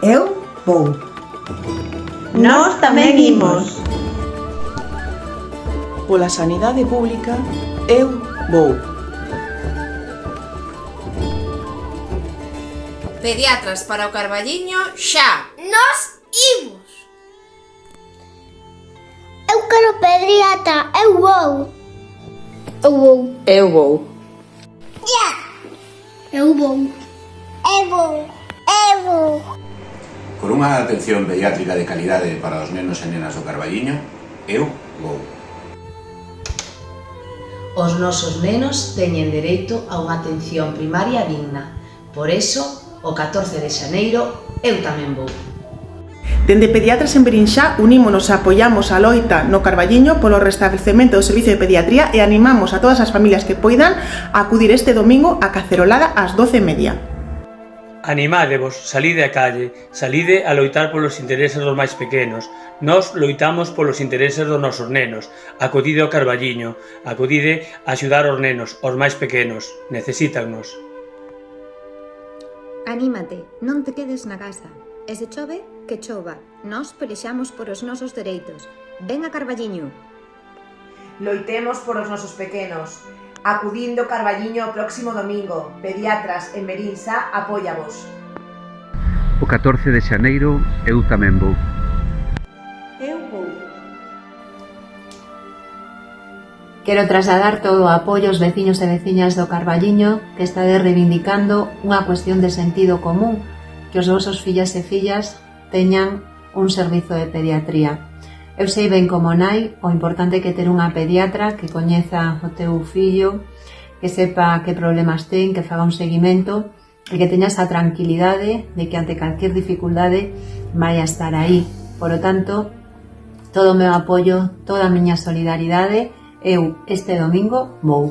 Eu vou. Nós tamén imos. Pola sanidade pública, eu vou. Pediatras para o Carballiño, xa! Nós imos! Eu quero pediatra, eu vou. Eu vou. Eu vou. Eu vou. Eu vou. Eu vou. Por unha atención pediátrica de calidade para os nenos e nenas do Carballiño, eu vou. Os nosos nenos teñen dereito a unha atención primaria digna. Por eso, o 14 de xaneiro, eu tamén vou. Dende Pediatras en Verín xa unímonos e apoiamos a loita no Carballiño polo restablecemento do servicio de pediatría e animamos a todas as familias que poidan a acudir este domingo á cacerolada ás 12:30. Animádevos, salide á calle, salide a loitar polos intereses dos máis pequenos. Nós loitamos polos intereses dos nosos nenos. Acudide ao Carballiño, acudide a axudar os nenos, os máis pequenos. Necesítannos. Anímate, non te quedes na casa. E se chove, que chova. Nós pelexamos por os nosos dereitos. Ven a Carballiño. Loitemos por os nosos pequenos. Acudindo ao Carballiño o próximo domingo. Pediatras en Verín xa apóiavos. O 14 de xaneiro eu tamén vou. Eu vou. Quero trasladar todo o apoio aos veciños e veciñas do Carballiño que estade reivindicando unha cuestión de sentido común, que os vosos fillas e fillas teñan un servizo de pediatría. Eu sei ben como nai o importante que ter unha pediatra que coñeza o teu fillo, que sepa que problemas ten, que faga un seguimento e que teña esa tranquilidade de que ante calquer dificultade vai a estar aí. Por lo tanto, todo o meu apoio, toda a miña solidaridade, eu este domingo vou.